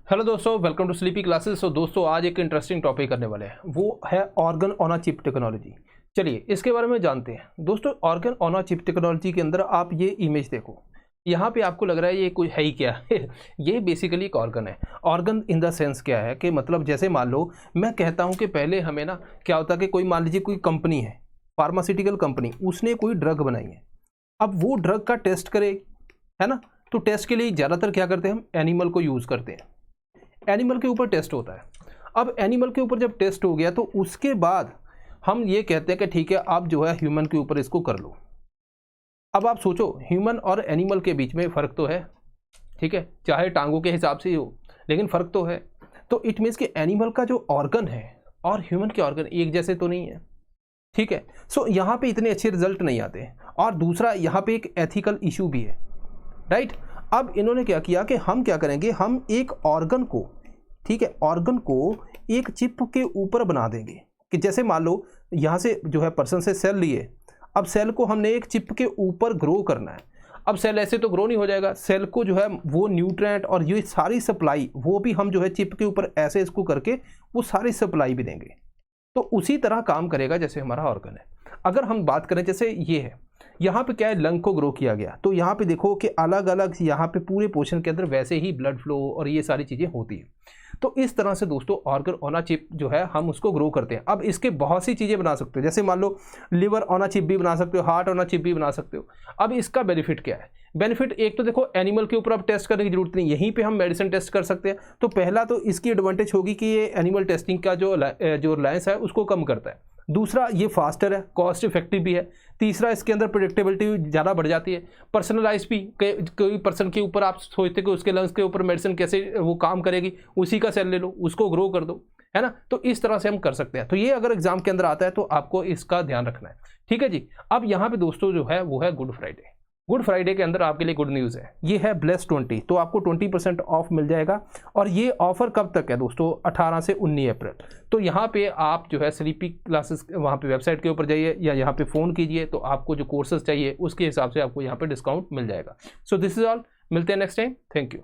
Hello दोस्तों, welcome to sleepy classes. तो दोस्तों आज एक इंटरेस्टिंग टॉपिक करने वाले हैं, वो है organ on a chip technology. चलिए इसके बारे में जानते हैं। दोस्तों organ on a chip technology के अंदर आप ये इमेज देखो, यहाँ पे आपको लग रहा है ये कोई है ही क्या है ये बेसिकली एक ऑर्गन है। ऑर्गन इन द सेंस क्या है कि मतलब जैसे मान लो मैं कहता हूँ कि पहले हमें ना क्या होता है कि कोई मान लीजिए कोई कंपनी है, फार्मास्यूटिकल कंपनी, उसने कोई ड्रग बनाई है। अब वो ड्रग का टेस्ट करे, है ना, तो टेस्ट के लिए ज़्यादातर क्या करते हैं, हम एनिमल को यूज़ करते हैं। एनिमल के ऊपर टेस्ट होता है। अब एनिमल के ऊपर जब टेस्ट हो गया तो उसके बाद हम ये कहते हैं कि ठीक है आप जो है ह्यूमन के ऊपर इसको कर लो। अब आप सोचो ह्यूमन और एनिमल के बीच में फ़र्क तो है, ठीक है, चाहे टांगों के हिसाब से ही हो लेकिन फ़र्क तो है। तो इट मीन्स कि एनिमल का जो ऑर्गन है और ह्यूमन के ऑर्गन एक जैसे तो नहीं है, ठीक है। सो यहाँ पे इतने अच्छे रिजल्ट नहीं आते हैं। और दूसरा यहाँ पे एक एथिकल इशू भी है, राइट। अब इन्होंने क्या किया कि हम क्या करेंगे, हम एक ऑर्गन को, ठीक है, ऑर्गन को एक चिप के ऊपर बना देंगे कि जैसे मान लो यहाँ से जो है पर्सन से सेल लिए, अब सेल को हमने एक चिप के ऊपर ग्रो करना है। अब सेल ऐसे तो ग्रो नहीं हो जाएगा, सेल को जो है वो न्यूट्रिएंट और ये सारी सप्लाई वो भी हम जो है चिप के ऊपर ऐसे इसको करके वो सारी सप्लाई भी देंगे। तो उसी तरह काम करेगा जैसे हमारा ऑर्गन है। अगर हम बात करें जैसे ये है, यहाँ पे क्या है, लंग को ग्रो किया गया, तो यहाँ पे देखो कि अलग अलग यहाँ पे पूरे पोर्शन के अंदर वैसे ही ब्लड फ्लो और ये सारी चीज़ें होती हैं। तो इस तरह से दोस्तों ऑर्गन ऑन अ चिप जो है हम उसको ग्रो करते हैं। अब इसके बहुत सी चीज़ें बना सकते हो, जैसे मान लो लिवर ऑन अ चिप भी बना सकते हो, हार्ट ऑन अ चिप भी बना सकते हो। अब इसका बेनिफिट क्या है, बेनिफिट एक तो देखो एनिमल के ऊपर अब टेस्ट करने की जरूरत नहीं, यहीं पे हम मेडिसिन टेस्ट कर सकते हैं। तो पहला तो इसकी एडवांटेज होगी कि ये एनिमल टेस्टिंग का जो रिलायंस है उसको कम करता है। दूसरा ये फास्टर है, कॉस्ट इफेक्टिव भी है। तीसरा इसके अंदर प्रेडिक्टेबिलिटी ज़्यादा बढ़ जाती है। पर्सनलाइज भी, कोई पर्सन के ऊपर आप सोचते कि उसके लंग्स के ऊपर मेडिसिन कैसे वो काम करेगी, उसी का सेल ले लो, उसको ग्रो कर दो, है ना। तो इस तरह से हम कर सकते हैं। तो ये अगर एग्जाम के अंदर आता है तो आपको इसका ध्यान रखना है, ठीक है जी। अब यहाँ पे दोस्तों जो है वो है गुड फ्राइडे। गुड फ्राइडे के अंदर आपके लिए गुड न्यूज़ है, ये है ब्लेस 20, तो आपको 20% ऑफ मिल जाएगा। और ये ऑफर कब तक है दोस्तों, 18 से 19 अप्रैल। तो यहाँ पे आप जो है स्लीपी क्लासेस वहाँ पे वेबसाइट के ऊपर जाइए या यहाँ पे फ़ोन कीजिए, तो आपको जो कोर्सेज चाहिए उसके हिसाब से आपको यहाँ पे डिस्काउंट मिल जाएगा। सो दिस इज़ ऑल, मिलते हैं नेक्स्ट टाइम, थैंक यू।